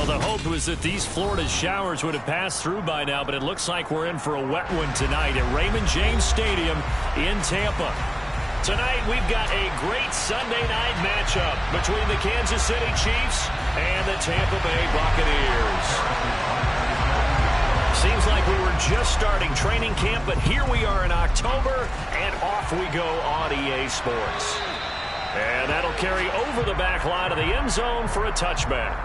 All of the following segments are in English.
The hope was that these Florida showers would have passed through by now, but it looks like we're in for a wet one tonight at Raymond James Stadium in Tampa. Tonight, we've got a great Sunday night matchup between the Kansas City Chiefs and the Tampa Bay Buccaneers. Seems like we were just starting training camp, but here we are in October, and off we go on EA Sports. And that'll carry over the back line of the end zone for a touchback.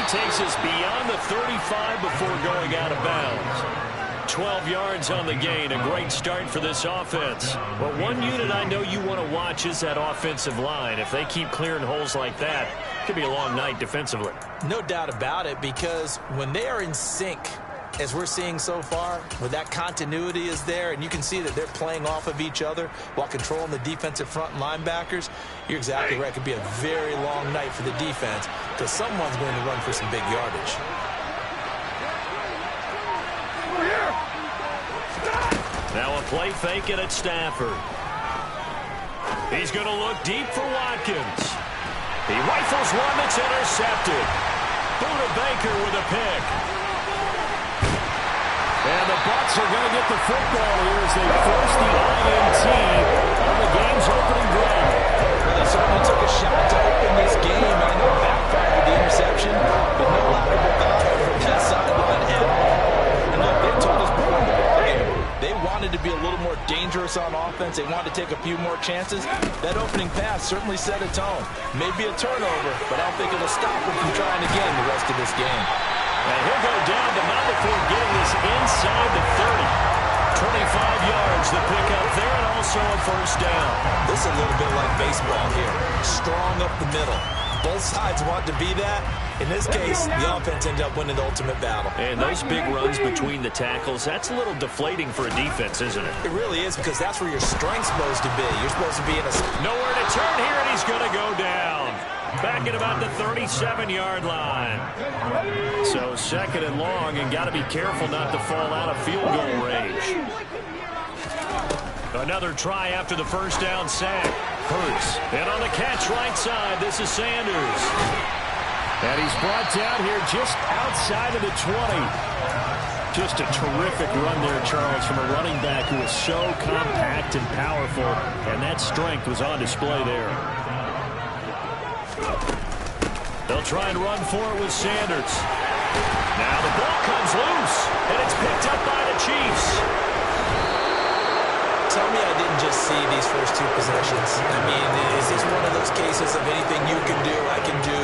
Takes us beyond the 35 before going out of bounds. 12 yards on the gain. A great start for this offense. But one unit I know you want to watch is that offensive line. If they keep clearing holes like that, it could be a long night defensively. No doubt about it, because when they are in sync, as we're seeing so far, where that continuity is there, and you can see that they're playing off of each other while controlling the defensive front linebackers, you're exactly right. It could be a very long night for the defense because someone's going to run for some big yardage. Now a play fake it at Stafford. He's going to look deep for Watkins. He rifles one that's intercepted. Buda Baker with a pick. And the Bucs are going to get the football here as they force the INT on the game's opening drive. Well, they certainly took a shot to open this game. I know it backfired with the interception, but no laughable value from that sideline at all. And look, they told us before the ball game, they wanted to be a little more dangerous on offense. They wanted to take a few more chances. That opening pass certainly set a tone. Maybe a turnover, but I don't think it'll stop them from trying again the rest of this game. And he'll go down, but not before getting this inside the 30. 25 yards the pickup there, and also a first down. This is a little bit like baseball here. Strong up the middle. Both sides want to be that. In this case, the offense ended up winning the ultimate battle. And those big runs between the tackles, that's a little deflating for a defense, isn't it? It really is, because that's where your strength's supposed to be. You're supposed to be in a... Nowhere to turn here, and he's going to go down. Back at about the 37-yard line. So second and long, and got to be careful not to fall out of field goal range. Another try after the first down sack. Hurts. And on the catch right side, this is Sanders. And he's brought down here just outside of the 20. Just a terrific run there, Charles, from a running back who is so compact and powerful, and that strength was on display there. They'll try and run for it with Sanders. Now the ball comes loose, and it's picked up by the Chiefs. Tell me I didn't just see these first two possessions. I mean, is this one of those cases of anything you can do, I can do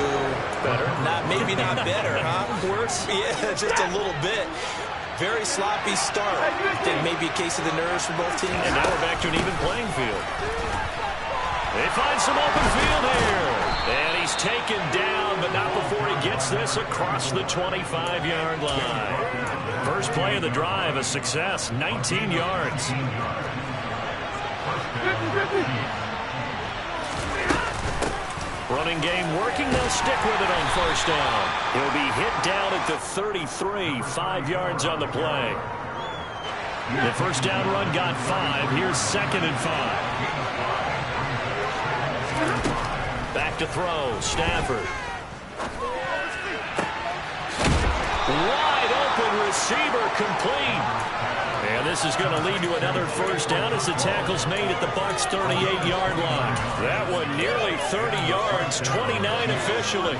better? Maybe not better, huh? Worse? Yeah, just a little bit. Very sloppy start. I think maybe a case of the nerves for both teams. And now we're back to an even playing field. They find some open field here. And he's taken down, but not before he gets this across the 25-yard line. First play of the drive, a success, 19 yards. Running game working, they'll stick with it on first down. He'll be hit down at the 33, 5 yards on the play. The first down run got 5. Here's second and 5. Back to throw, Stafford. Wide open receiver, complete. And this is going to lead to another first down as the tackle's made at the Bucs' 38-yard line. That one nearly 30 yards, 29 officially.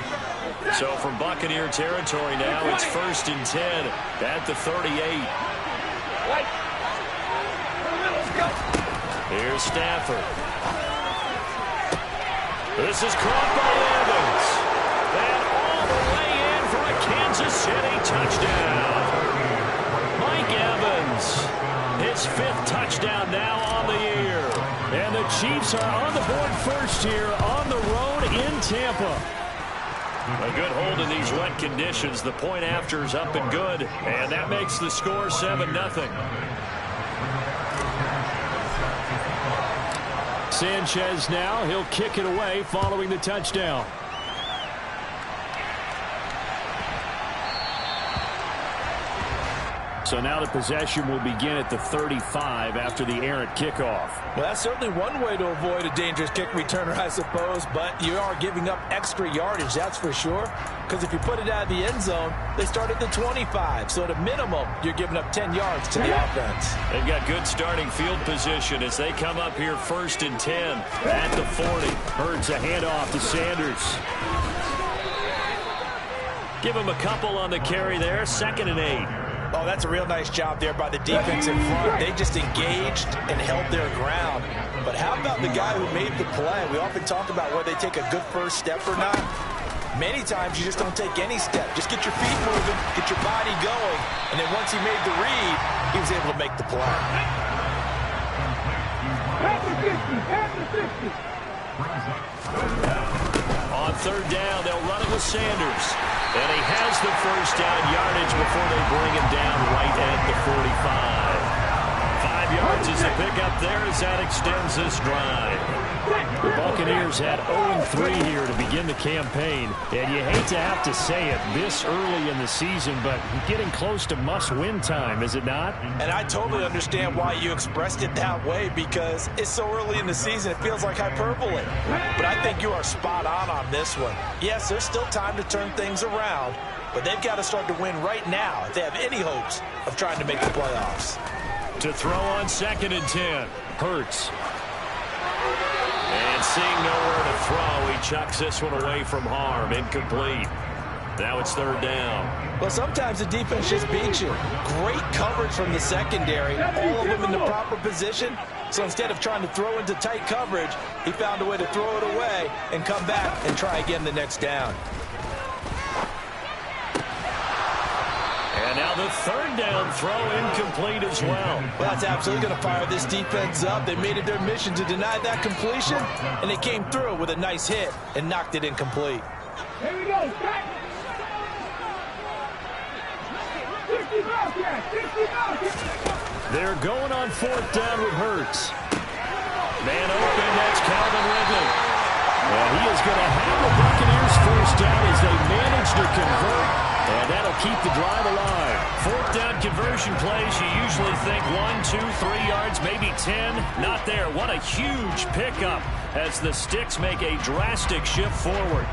So from Buccaneer territory now, it's first and 10 at the 38. Here's Stafford. This is caught by Evans. And all the way in for a Kansas City touchdown. Mike Evans, his 5th touchdown now on the year. And the Chiefs are on the board first here on the road in Tampa. A good hold in these wet conditions. The point after is up and good. And that makes the score 7-0. Sanchez now. He'll kick it away following the touchdown. So now the possession will begin at the 35 after the errant kickoff. Well, that's certainly one way to avoid a dangerous kick returner, I suppose, but you are giving up extra yardage, that's for sure, because if you put it out of the end zone, they start at the 25, so at a minimum, you're giving up 10 yards to the offense. They've got good starting field position as they come up here 1st and 10 at the 40. Hurts a handoff to Sanders. Give him a couple on the carry there, 2nd and 8. Oh, that's a real nice job there by the defense in front. They just engaged and held their ground. But how about the guy who made the play? We often talk about whether they take a good first step or not. Many times you just don't take any step. Just get your feet moving, get your body going, and then once he made the read, he was able to make the play. On 3rd down, they'll run it with Sanders. And he has the first down yardage before they bring him down right at the 45. 5 yards is the pickup there as that extends this drive. The Buccaneers had 0-3 here to begin the campaign. And you hate to have to say it this early in the season, but getting close to must-win time, is it not? And I totally understand why you expressed it that way, because it's so early in the season, it feels like hyperbole. But I think you are spot on this one. Yes, there's still time to turn things around, but they've got to start to win right now if they have any hopes of trying to make the playoffs. To throw on 2nd and 10, Hurts. And seeing nowhere to throw, he chucks this one away from harm. Incomplete. Now it's 3rd down. Well, sometimes the defense just beats you. Great coverage from the secondary, all of them in the proper position. So instead of trying to throw into tight coverage, he found a way to throw it away and come back and try again the next down. And now the 3rd down throw incomplete as well. Well, that's absolutely going to fire this defense up. They made it their mission to deny that completion, and they came through with a nice hit and knocked it incomplete. Here we go. They're going on 4th down with Hurts. Man open, that's Calvin Ridley. And he is going to have the Buccaneers 1st down as they manage to convert. And that'll keep the drive alive. 4th down conversion plays, you usually think 1, 2, 3 yards, maybe 10. Not there. What a huge pickup as the Sticks make a drastic shift forward.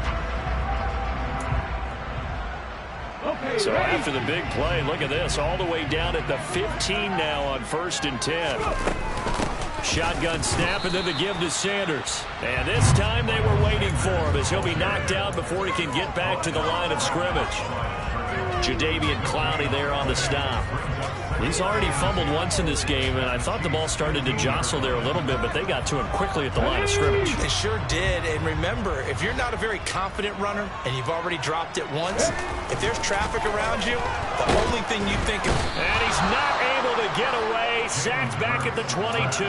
So after the big play, look at this, all the way down at the 15 now on 1st and 10. Shotgun snap and then the give to Sanders. And this time they were waiting for him as he'll be knocked out before he can get back to the line of scrimmage. Jadeveon Clowney there on the stop. He's already fumbled once in this game, and I thought the ball started to jostle there a little bit, but they got to him quickly at the line of scrimmage. It sure did, and remember, if you're not a very confident runner and you've already dropped it once, if there's traffic around you, the only thing you think of... And he's not able to get away, sacked back at the 22.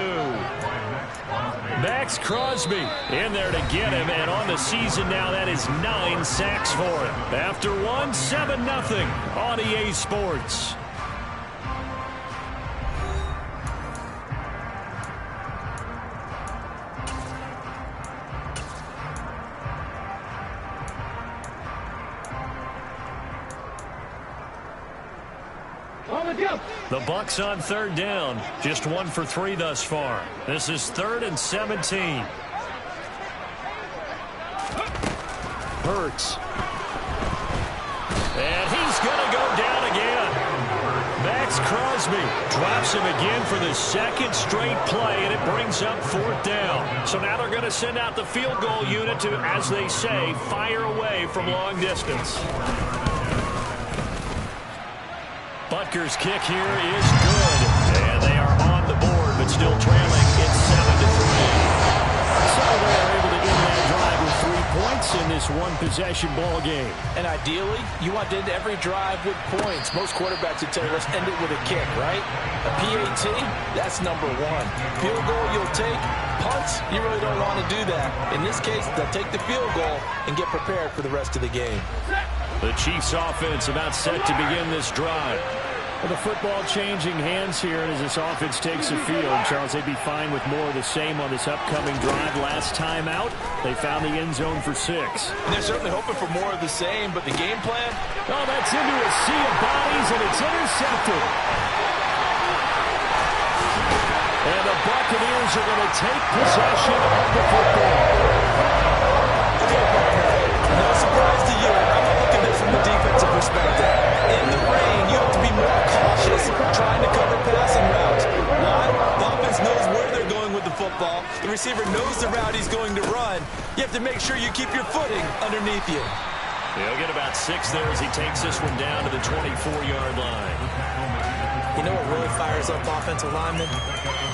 Max Crosby in there to get him, and on the season now, that is 9 sacks for him. After one, 7-0 on EA Sports. The Bucs on 3rd down. Just 1 for 3 thus far. This is 3rd and 17. Hurts. And he's going to go down again. Max Crosby drops him again for the 2nd straight play, and it brings up 4th down. So now they're going to send out the field goal unit to, as they say, fire away from long distance. Butker's kick here is good, and they are on the board, but still trailing. It's 7-3. So they are able to end that drive with 3 points in this one-possession ball game. And ideally, you want to end every drive with points. Most quarterbacks would tell you, let's end it with a kick, right? A PAT, that's number 1. Field goal, you'll take. Punts, you really don't want to do that. In this case, they'll take the field goal and get prepared for the rest of the game. The Chiefs offense about set to begin this drive. Well, the football changing hands here, and as this offense takes the field, Charles, they'd be fine with more of the same on this upcoming drive. Last time out, they found the end zone for 6. And they're certainly hoping for more of the same, but the game plan? Oh, that's into a sea of bodies, and it's intercepted. And the Buccaneers are going to take possession of the football. No surprise to you. I'm going to look at this from the defensive perspective. In the rain, you have to be more cautious trying to cover passing routes. Why? The offense knows where they're going with the football. The receiver knows the route he's going to run. You have to make sure you keep your footing underneath you. He'll get about 6 there as he takes this one down to the 24-yard line. You know what really fires up offensive linemen?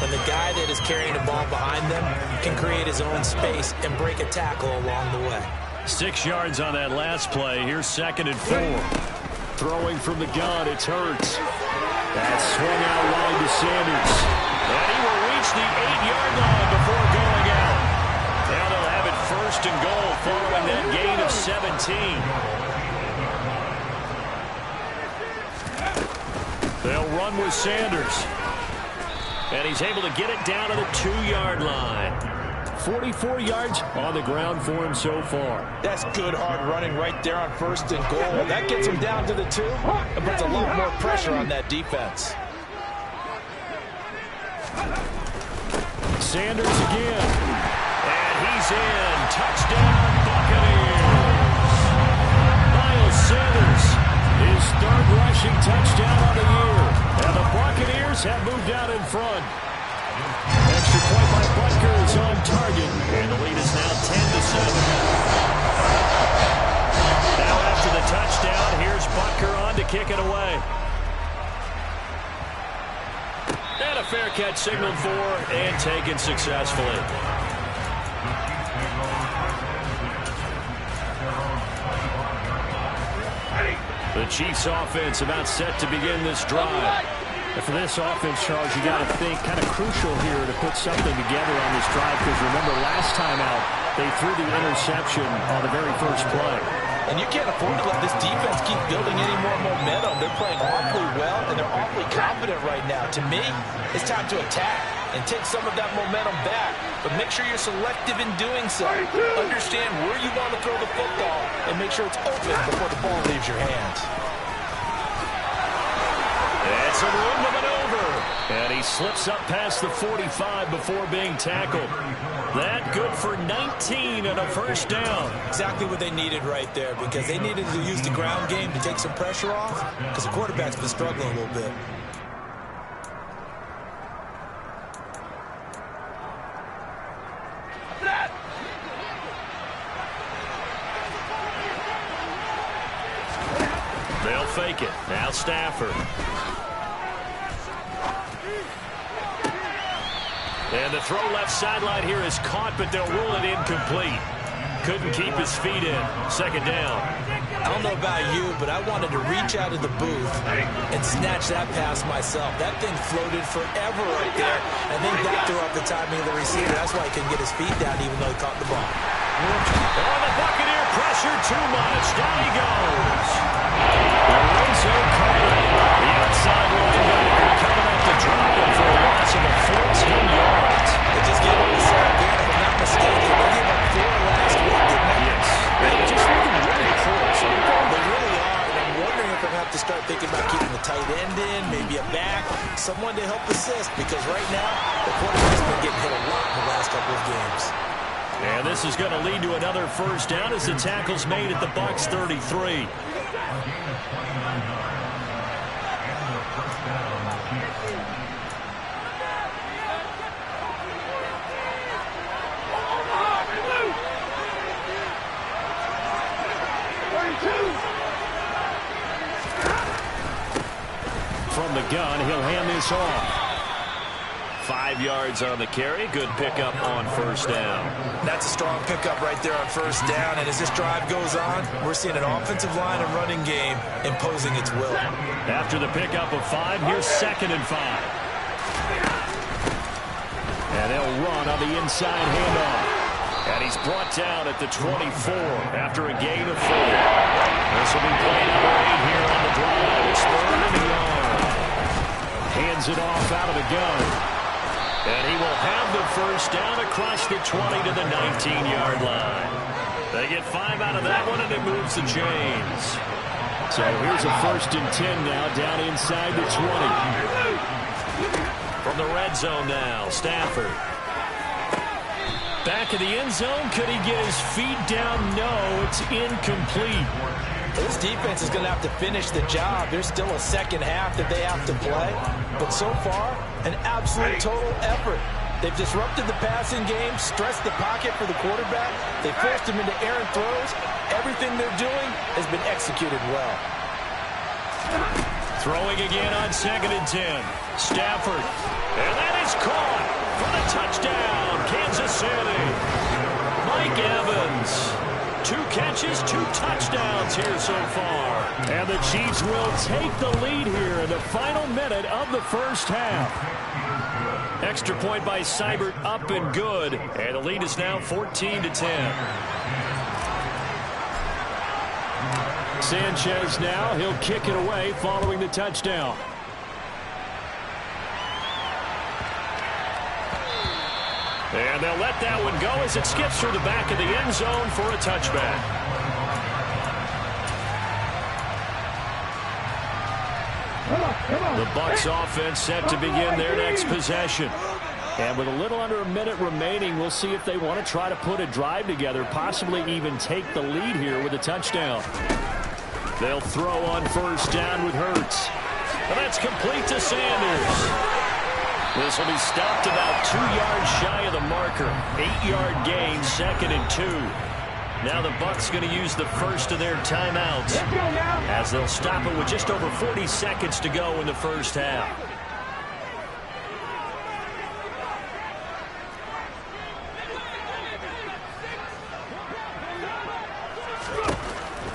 When the guy that is carrying the ball behind them can create his own space and break a tackle along the way. 6 yards on that last play. Here's 2nd and 4. Throwing from the gun, it's Hurts. That's swung out wide to Sanders. And he will reach the 8-yard line before going out. Now they'll have it 1st and goal following that gain of 17. They'll run with Sanders. And he's able to get it down to the 2-yard line. 44 yards on the ground for him so far. That's good hard running right there on 1st and goal. That gets him down to the 2 and puts a lot more pressure on that defense. Sanders again. And he's in. Touchdown, Buccaneers. Miles Sanders, his 3rd rushing touchdown on the year. And the Buccaneers have moved out in front. Extra point by Butker is on target. And the lead is now 10-7. Now after the touchdown, here's Butker on to kick it away. And a fair catch signaled for and taken successfully. The Chiefs offense about set to begin this drive. And for this offense, Charles, you got to think kind of crucial here to put something together on this drive, because remember last time out they threw the interception on the very first play. And you can't afford to let this defense keep building any more momentum. They're playing awfully well, and they're awfully confident right now. To me, it's time to attack and take some of that momentum back. But make sure you're selective in doing so. Understand where you want to throw the football and make sure it's open before the ball leaves your hands. And some room to maneuver. And he slips up past the 45 before being tackled. That good for 19 and a 1st down. Exactly what they needed right there, because they needed to use the ground game to take some pressure off, because the quarterback's been struggling a little bit. They'll fake it. Now Stafford. And the throw left sideline here is caught, but they'll rule it incomplete. Couldn't keep his feet in. 2nd down. I don't know about you, but I wanted to reach out of the booth and snatch that pass myself. That thing floated forever right there, and then that threw off the timing of the receiver. That's why he couldn't get his feet down even though he caught the ball. Oh, the Buccaneer pressure too much. Down he goes. Lorenzo Carter, the outside linebacker, coming up to drop him for a loss of 14 yards. They just gave up a sack again, if I'm not mistaken. They gave up 4 last week, didn't they? Yes. They're just looking really close. They really are, and I'm wondering if they'll have to start thinking about keeping the tight end in, maybe a back, someone to help assist, because right now, the quarterback's been getting hit a lot in the last couple of games. And this is going to lead to another 1st down as the tackle's made at the Bucs 33. From the gun, he'll hand this off. 5 yards on the carry. Good pickup on 1st down. That's a strong pickup right there on 1st down. And as this drive goes on, we're seeing an offensive line and running game imposing its will. After the pickup of 5, here's 2nd and 5. And they'll run on the inside handoff. And he's brought down at the 24 after a gain of 4. This will be play number 8 here on the drive. It's 3rd and a yard. hands it off out of the gun. And he will have the first down across the 20 to the 19-yard line. They get 5 out of that one, and it moves the chains. So here's a 1st and 10 now, down inside the 20. From the red zone now, Stafford. Back of the end zone. Could he get his feet down? No, it's incomplete. This defense is going to have to finish the job. There's still a second half that they have to play. But so far, an absolute total effort. They've disrupted the passing game, stressed the pocket for the quarterback. They forced him into errant throws. Everything they're doing has been executed well. Throwing again on 2nd and 10. Stafford. And that is caught for the touchdown, Kansas City. Mike Evans. 2 catches, 2 touchdowns here so far. And the Chiefs will take the lead here in the final minute of the first half. Extra point by Seibert, up and good. And the lead is now 14 to 10. Sanchez now, he'll kick it away following the touchdown. And they'll let that one go as it skips through the back of the end zone for a touchback. The Bucs offense set to begin their next possession. And with a little under a minute remaining, we'll see if they want to try to put a drive together, possibly even take the lead here with a touchdown. They'll throw on 1st down with Hurts. And that's complete to Sanders. This will be stopped about 2 yards shy of the marker. 8-yard gain, 2nd and 2. Now the Bucs going to use the first of their timeouts as they'll stop it with just over 40 seconds to go in the first half.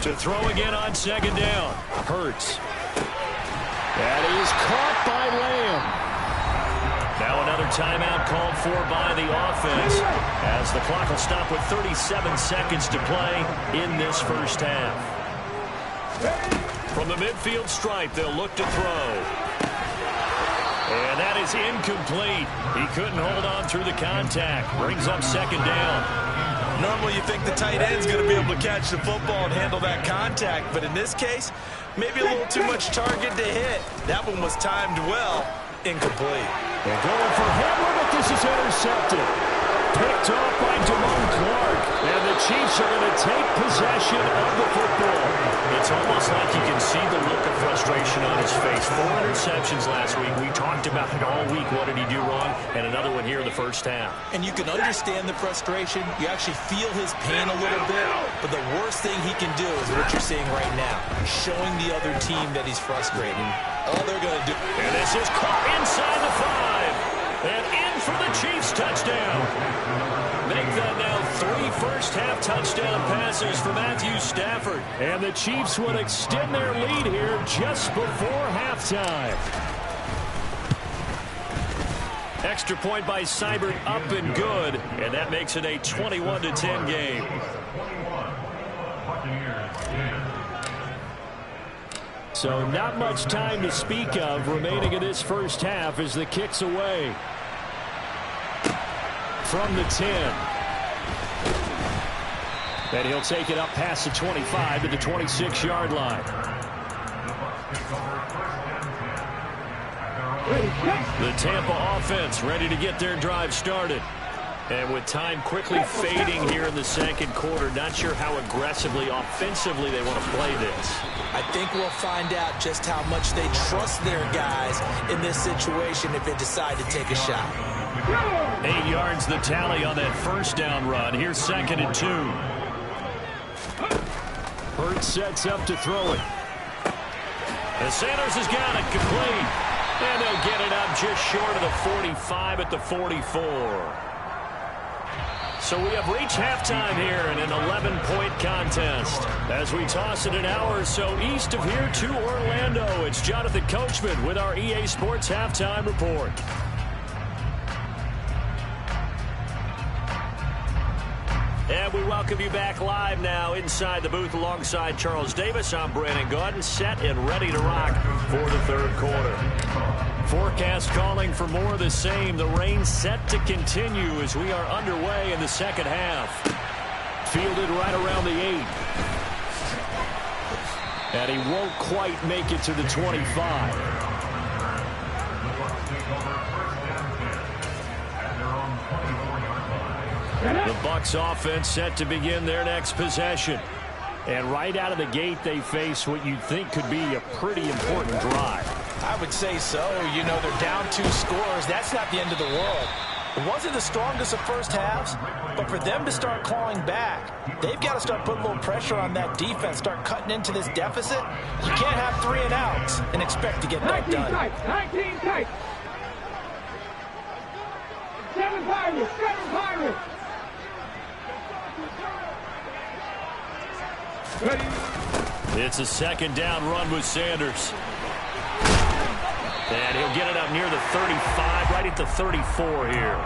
To throw again on 2nd down. Hurts. That is caught by Lamb. Now another timeout called for by the offense as the clock will stop with 37 seconds to play in this first half. From the midfield stripe, they'll look to throw. And that is incomplete. He couldn't hold on through the contact. Brings up 2nd down. Normally you think the tight end's going to be able to catch the football and handle that contact, but in this case, maybe a little too much target to hit. That one was timed well. Incomplete. They're going for Hamler, but this is intercepted. Picked off by Damone Clark. And the Chiefs are going to take possession of the football. It's almost like you can see the look of frustration on his face. 4 interceptions last week. We talked about it all week. What did he do wrong? And another one here in the first half. And you can understand the frustration. You actually feel his pain a little bit. But the worst thing he can do is what you're seeing right now. Showing the other team that he's frustrated. All they're going to do. And this is caught inside the 5. And in for the Chiefs touchdown. Make that now 3 first-half touchdown passes for Matthew Stafford. And the Chiefs would extend their lead here just before halftime. Extra point by Seibert, up and good. And that makes it a 21-10 game. So not much time to speak of remaining in this first half as the kick's away. From the 10. And he'll take it up past the 25 to the 26-yard line. The Tampa offense ready to get their drive started. And with time quickly fading here in the second quarter, not sure how aggressively, offensively they want to play this. I think we'll find out just how much they trust their guys in this situation if they decide to take a shot. 8 yards the tally on that first down run. Here's 2nd and 2. Hurts sets up to throw it. And Sanders has got it complete. And they'll get it up just short of the 45 at the 44. So we have reached halftime here in an 11-point contest. As we toss it an hour or so east of here to Orlando, it's Jonathan Coachman with our EA Sports Halftime Report. And And we welcome you back live now inside the booth alongside Charles Davis. I'm Brandon Gaudin, set and ready to rock for the third quarter. Forecast calling for more of the same. The rain set to continue as we are underway in the second half. Fielded right around the 8. And he won't quite make it to the 25. The Bucs offense set to begin their next possession. And right out of the gate, they face what you'd think could be a pretty important drive. I would say so. You know, they're down 2 scores. That's not the end of the world. It wasn't the strongest of first halves, but for them to start clawing back, they've got to start putting a little pressure on that defense, start cutting into this deficit. You can't have 3 and outs and expect to get that done. 19 tight. 7 Pirates, 7 Pirates. It's a second down run with Sanders. And he'll get it up near the 35, right at the 34 here.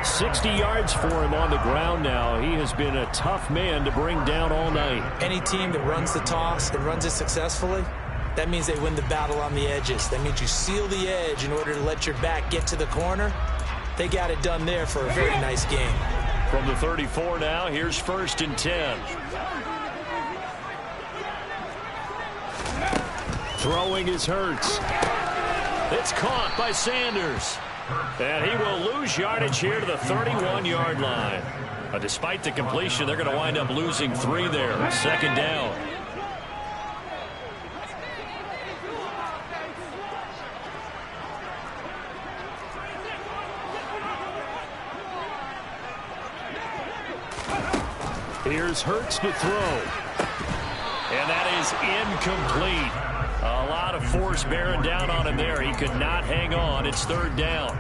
60 yards for him on the ground now. He has been a tough man to bring down all night. Any team that runs the toss and runs it successfully, that means they win the battle on the edges. That means you seal the edge in order to let your back get to the corner. They got it done there for a very nice game. From the 34 now, here's 1st and 10. Throwing is Hurts. It's caught by Sanders. And he will lose yardage here to the 31-yard line. Despite the completion, they're going to wind up losing 3 there. 2nd down. Here's Hurts to throw. And that is incomplete. A lot of force bearing down on him there. He could not hang on. It's 3rd down.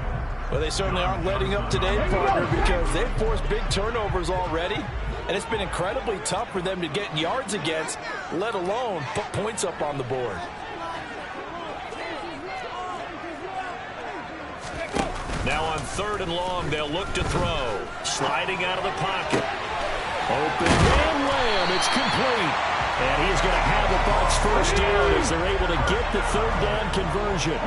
Well, they certainly aren't letting up today, partner, because they've forced big turnovers already. And it's been incredibly tough for them to get yards against, let alone put points up on the board. Now on 3rd and long, they'll look to throw. Sliding out of the pocket. Open man, Lamb. It's complete. And he's going to have the Bucs 1st down as they're able to get the 3rd down conversion.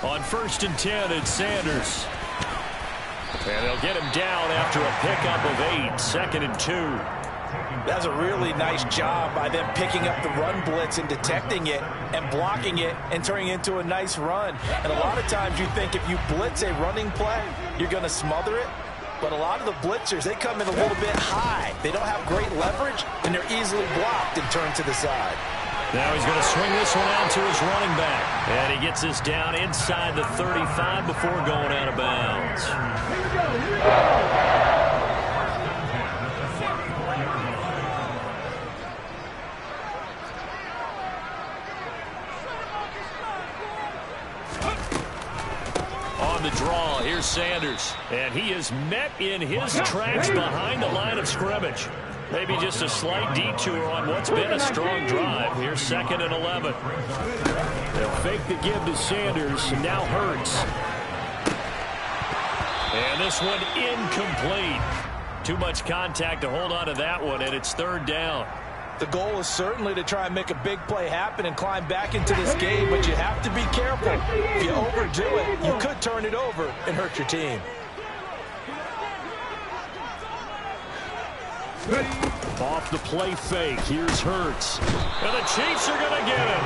On 1st and 10, it's Sanders. And they'll get him down after a pickup of 8. 2nd and 2. That's a really nice job by them picking up the run blitz and detecting it and blocking it and turning it into a nice run. And a lot of times you think if you blitz a running play, you're going to smother it. But a lot of the blitzers, they come in a little bit high. They don't have great leverage, and they're easily blocked and turned to the side. Now he's going to swing this one out to his running back. And he gets this down inside the 35 before going out of bounds. The draw. Here's Sanders. And he is met in his tracks behind the line of scrimmage. Maybe just a slight detour on what's been a strong drive. Here's 2nd and 11. They'll fake the give to Sanders. And now Hurts. And this one incomplete. Too much contact to hold on to that one, and it's 3rd down. The goal is certainly to try and make a big play happen and climb back into this game, but you have to be careful. If you overdo it, you could turn it over and hurt your team. Off the play fake, here's Hurts. And the Chiefs are going to get him.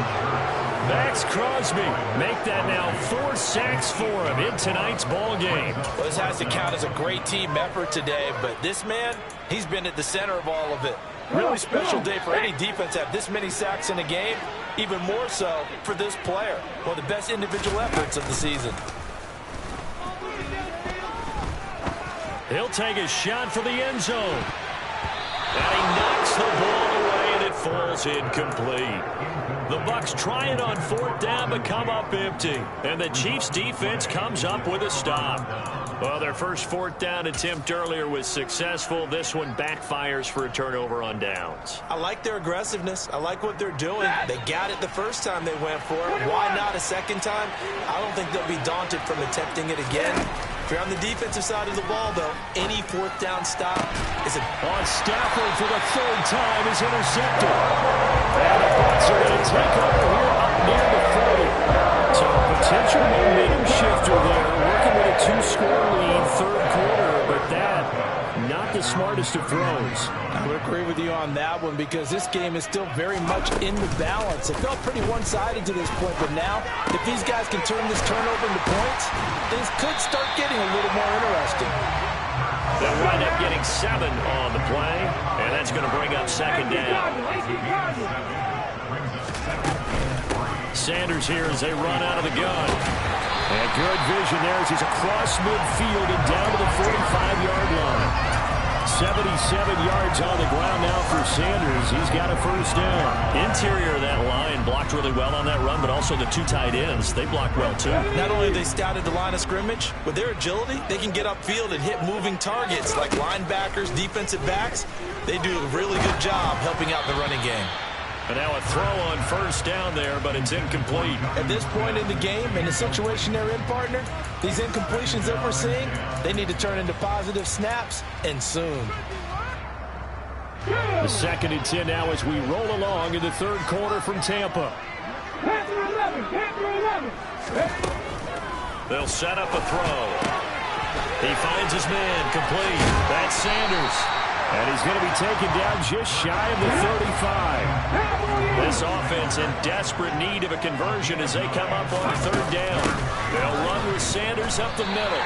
Max Crosby make that now 4 sacks for him in tonight's ball game. Well, this has to count as a great team effort today, but this man, he's been at the center of all of it. Really special day for any defense to have this many sacks in a game, even more so for this player. One of the best individual efforts of the season. He'll take a shot for the end zone. And he knocks the ball away, and it falls incomplete. The Bucs try it on 4th down but come up empty. And the Chiefs defense comes up with a stop. Well, their first 4th down attempt earlier was successful. This one backfires for a turnover on downs. I like their aggressiveness. I like what they're doing. They got it the first time they went for it. Why not a second time? I don't think they'll be daunted from attempting it again. If you're on the defensive side of the ball, though, any 4th down stop is a... On Stafford for the 3rd time is intercepted. And the Bucs are going to take over here up near the 40. So a potential momentum shifter there, working with a 2-score lead, 3rd quarter, but that, not the smartest of throws. I would agree with you on that one because this game is still very much in the balance. It felt pretty one-sided to this point, but now, if these guys can turn this turnover into points, things could start getting a little more interesting. They'll wind up getting 7 on the play, and that's going to bring up 2nd down. Sanders here as they run out of the gun. And good vision there as he's across midfield and down to the 45-yard line. 77 yards on the ground now for Sanders. He's got a 1st down. Interior of that line blocked really well on that run, but also the 2 tight ends. They blocked well, too. Not only have they scouted the line of scrimmage, with their agility, they can get upfield and hit moving targets like linebackers, defensive backs. They do a really good job helping out the running game. And now a throw on 1st down there, but it's incomplete. At this point in the game, in the situation they're in, partner, these incompletions that we're seeing, they need to turn into positive snaps, and soon. The 2nd and 10 now as we roll along in the 3rd quarter from Tampa. Panther 11, Panther 11. They'll set up a throw. He finds his man, complete. That's Sanders. And he's going to be taken down just shy of the 35. This offense in desperate need of a conversion as they come up on 3rd down. They'll run with Sanders up the middle.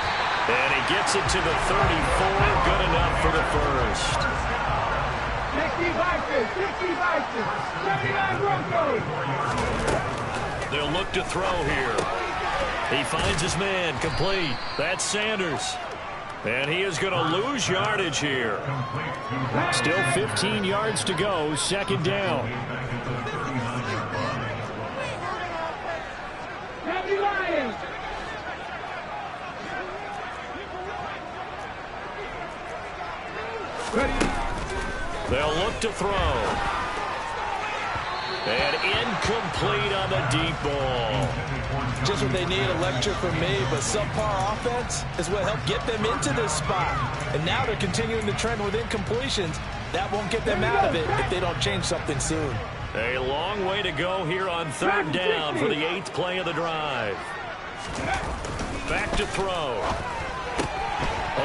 And he gets it to the 34. Good enough for the 1st. 60 Vikings, 60 Vikings, 79 Broncos. They'll look to throw here. He finds his man, complete. That's Sanders. And he is going to lose yardage here. Still 15 yards to go, 2nd down. Happy Lions. They'll look to throw. And incomplete on the deep ball. Just what they need, a lecture from me, but subpar offense is what helped get them into this spot. And now they're continuing the trend with incompletions. That won't get them out of it if they don't change something soon. A long way to go here on 3rd down for the 8th play of the drive. Back to throw.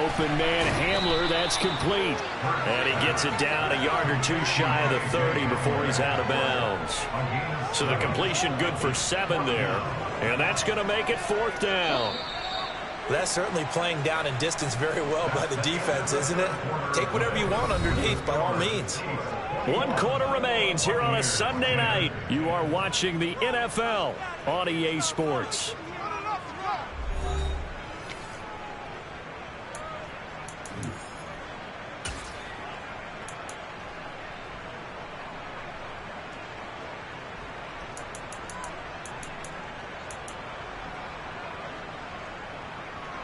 Open man Hamler, that's complete. And he gets it down a yard or 2 shy of the 30 before he's out of bounds. So the completion good for 7 there. And that's going to make it 4th down. That's certainly playing down and distance very well by the defense, isn't it? Take whatever you want underneath by all means. 1 quarter remains here on a Sunday night. You are watching the NFL on EA Sports.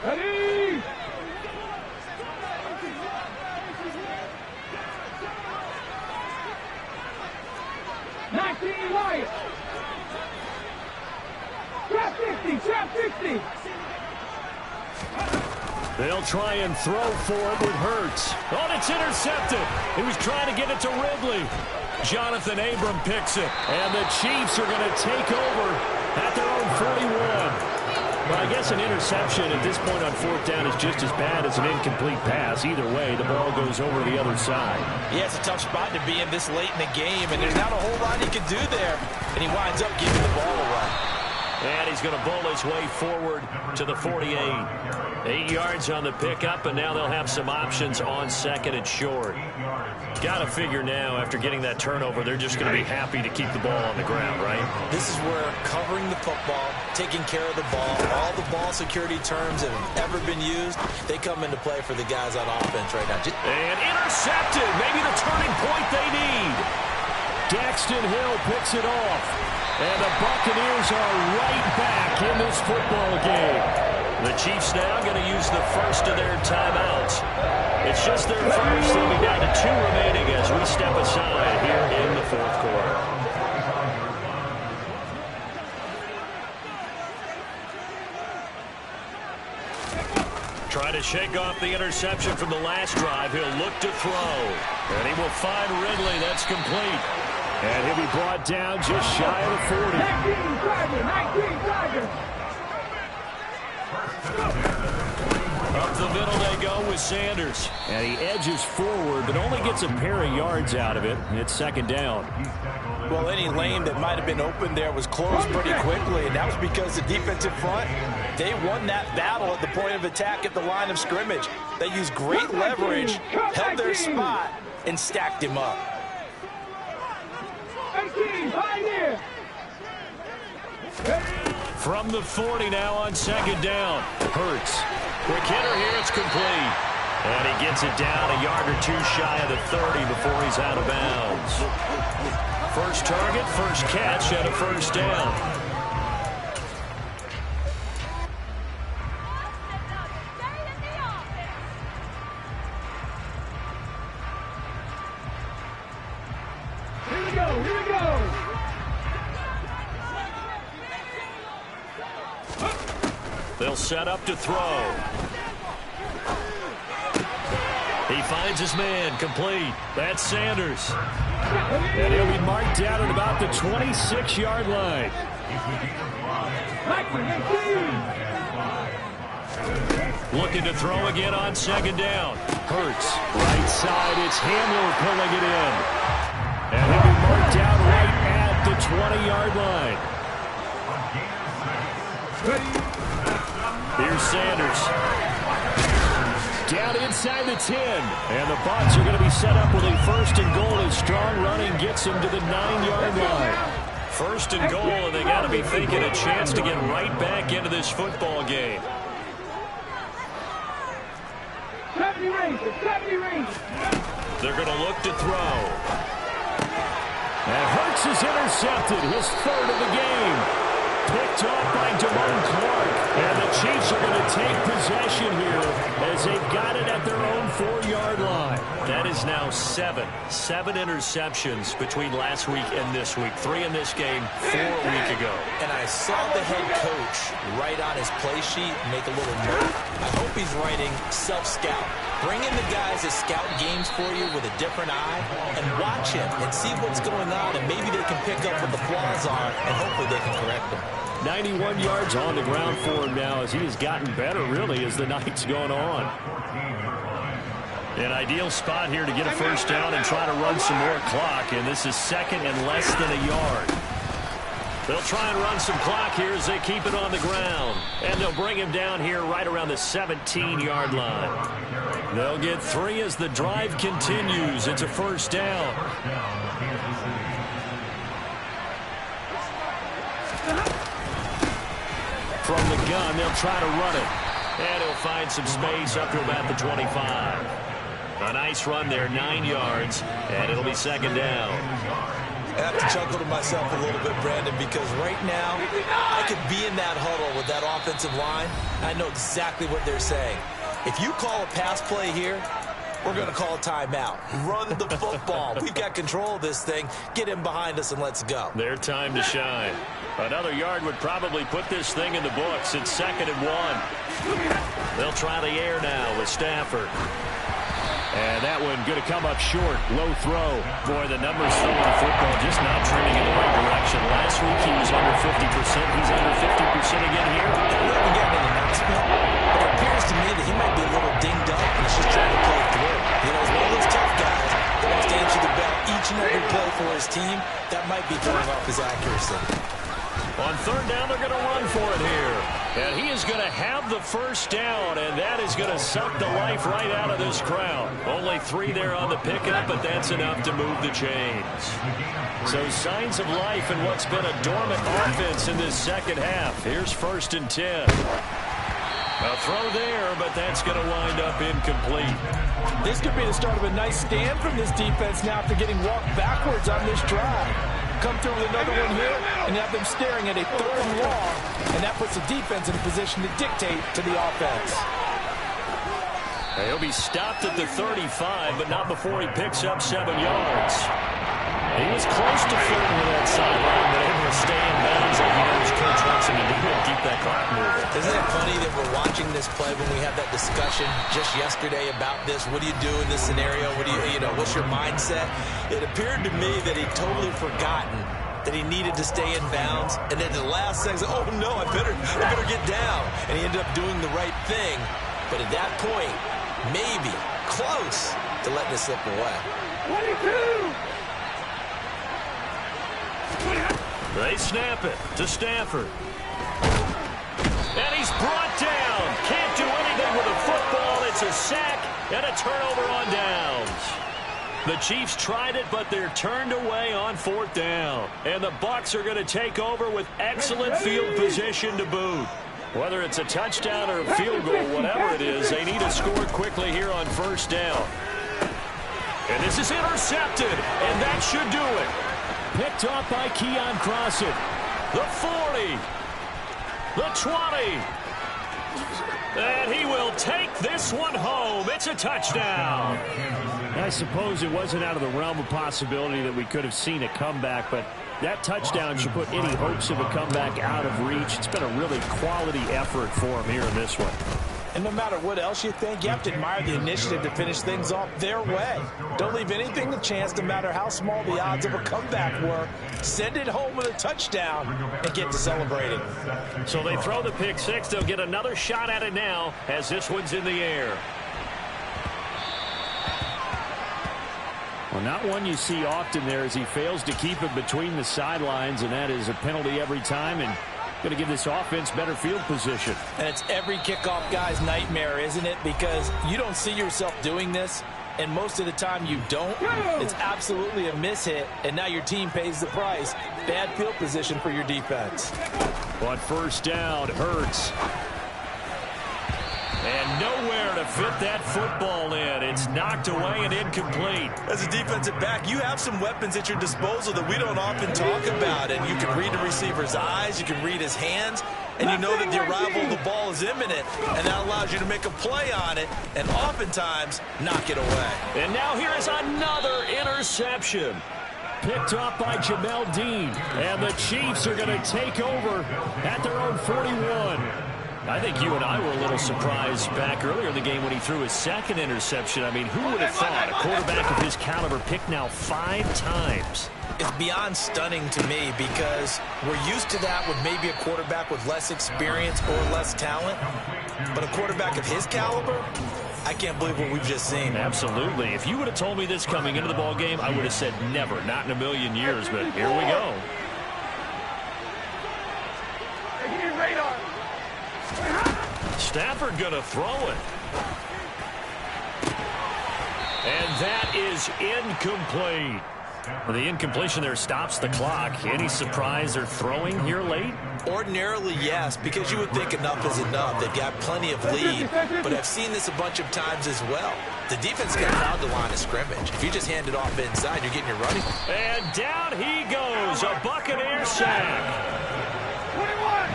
Ready? 19 Lions. Trap 60, trap 60. They'll try and throw for it with Hurts. Oh, it's intercepted. He was trying to get it to Ridley. Jonathan Abram picks it. And the Chiefs are going to take over at their own 41. Well, I guess an interception at this point on 4th down is just as bad as an incomplete pass. Either way, the ball goes over the other side. Yeah, it's a tough spot to be in this late in the game, and there's not a whole lot he can do there. And he winds up giving the ball away. And he's going to bowl his way forward to the 48. 8 yards on the pickup, and now they'll have some options on 2nd and short. Got to figure now, after getting that turnover, they're just going to be happy to keep the ball on the ground, right? This is where covering the football, taking care of the ball, all the ball security terms that have ever been used, they come into play for the guys on offense right now. And intercepted, maybe the turning point they need. Daxton Hill picks it off. And the Buccaneers are right back in this football game. The Chiefs now going to use the first of their timeouts. It's just their first. They'll be down to 2 remaining as we step aside here in the fourth quarter. Trying to shake off the interception from the last drive. He'll look to throw. And he will find Ridley. That's complete. And he'll be brought down just shy of the 40. 19 Chargers. Up the middle they go with Sanders. And he edges forward, but only gets a pair of yards out of it. It's second down. Well, any lane that might have been open there was closed pretty quickly, and that was because the defensive front, they won that battle at the point of attack at the line of scrimmage. They used great leverage, held their spot, and stacked him up. 18, Pioneer. From the 40 now on second down. Hurts. Quick hitter here. It's complete. And he gets it down a yard or 2 shy of the 30 before he's out of bounds. First target, first catch, and a first down. Here we go. They'll set up to throw. He finds his man, complete. That's Sanders. And he'll be marked down at about the 26-yard line. Looking to throw again on second down. Hurts. Right side, it's Hamler pulling it in. And he'll be marked down right at the 20-yard line. Here's Sanders. Down inside the 10. And the Bucs are going to be set up with a first and goal as strong running gets them to the 9-yard line. First and goal, and they got to be thinking a chance to get right back into this football game. 70 range. They're going to look to throw. And Hurts is intercepted, his third of the game. Picked off by Devon Clark. And the Chiefs are going to take possession here as they've got it at their own 4-yard line. That is now 7 interceptions between last week and this week. 3 in this game, 4 a week ago. And I saw the head coach write on his play sheet, make a little note. I hope he's writing self-scout. Bring in the guys that scout games for you with a different eye and watch him and see what's going on, and maybe they can pick up what the flaws are, and hopefully they can correct them. 91 yards on the ground for him now as he has gotten better, really, as the night's gone on. An ideal spot here to get a first down and try to run some more clock, and this is second and less than a yard. They'll try and run some clock here as they keep it on the ground. And they'll bring him down here right around the 17-yard line. They'll get 3 as the drive continues. It's a first down. From the gun, they'll try to run it. And he'll find some space up to about the 25. A nice run there, 9 yards, and it'll be second down. I have to chuckle to myself a little bit, Brandon, because right now I could be in that huddle with that offensive line. I know exactly what they're saying. If you call a pass play here, we're going to call a timeout. Run the football. We've got control of this thing. Get him behind us and let's go. Their time to shine. Another yard would probably put this thing in the books. It's second and 1. They'll try the air now with Stafford. And that one going to come up short. Low throw. Boy, the numbers throwing the football just not trending in the right direction. Last week he was under 50%. He's under 50% again here. We haven't gotten an announcement, but it appears to me that he might be a little dinged up and he's just trying to play through. You know, he's one of those tough guys that wants to answer the bell each and every play for his team. That might be throwing off his accuracy. On third down, they're going to run for it here. And he is going to have the first down, and that is going to suck the life right out of this crowd. Only 3 there on the pickup, but that's enough to move the chains. So signs of life in what's been a dormant offense in this second half. Here's first and 10. A throw there, but that's going to wind up incomplete. This could be the start of a nice stand from this defense now after getting walked backwards on this drive. Come through with another one here and have them staring at a 3rd and long, and that puts the defense in a position to dictate to the offense. He'll be stopped at the 35, but not before he picks up 7 yards. He was close to flirting with that sideline, but able to stay in bounds like he knows Coach wants him to do and keep that clock moving. Isn't it funny that we're watching this play when we had that discussion just yesterday about this? What do you do in this scenario? What do you know, what's your mindset? It appeared to me that he'd totally forgotten that he needed to stay in bounds, and then the last second, oh no, I better get down. And he ended up doing the right thing, but at that point, maybe close to letting it slip away. 22! They snap it to Stafford. And he's brought down. Can't do anything with a football. It's a sack and a turnover on downs. The Chiefs tried it, but they're turned away on 4th down. And the Bucs are going to take over with excellent field position to boot. Whether it's a touchdown or a field goal, whatever it is, they need to score quickly here on 1st down. And this is intercepted, and that should do it. Picked off by Keon Crossett. The 40. The 20. And he will take this one home. It's a touchdown. I suppose it wasn't out of the realm of possibility that we could have seen a comeback, but that touchdown should put any hopes of a comeback out of reach. It's been a really quality effort for him here in this one. And no matter what else you think, you have to admire the initiative to finish things off their way. Don't leave anything to chance, no matter how small the odds of a comeback were. Send it home with a touchdown and get to celebrating. So they throw the pick six. They'll get another shot at it now as this one's in the air. Well, not one you see often there as he fails to keep it between the sidelines, and that is a penalty every time, and going to give this offense better field position. And it's every kickoff guy's nightmare, isn't it? Because you don't see yourself doing this, and most of the time you don't. It's absolutely a mishit, and now your team pays the price. Bad field position for your defense. But 1st down hurts. And nowhere to fit that football in. It's knocked away and incomplete. As a defensive back, you have some weapons at your disposal that we don't often talk about. And you can read the receiver's eyes, you can read his hands, and you know that the arrival of the ball is imminent. And that allows you to make a play on it and oftentimes knock it away. And now here is another interception. Picked off by Jamel Dean. And the Chiefs are going to take over at their own 41. I think you and I were a little surprised back earlier in the game when he threw his 2nd interception. I mean, who would have thought a quarterback of his caliber picked now 5 times? It's beyond stunning to me because we're used to that with maybe a quarterback with less experience or less talent. But a quarterback of his caliber, I can't believe what we've just seen. Absolutely. If you would have told me this coming into the ball game, I would have said never, not in a million years. But here we go. Stafford going to throw it. And that is incomplete. Well, the incompletion there stops the clock. Any surprise they're throwing here late? Ordinarily, yes, because you would think enough is enough. They've got plenty of lead, but I've seen this a bunch of times as well. The defense got fouled the line of scrimmage. If you just hand it off inside, you're getting your running. And down he goes, a Buccaneer sack.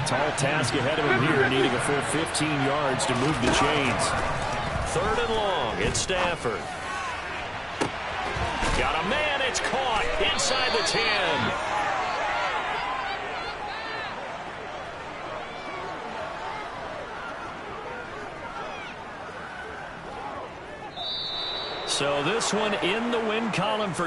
Tall task ahead of him here, needing a full 15 yards to move the chains. 3rd and long, it's Stafford. Got a man, it's caught inside the 10. So this one in the win column for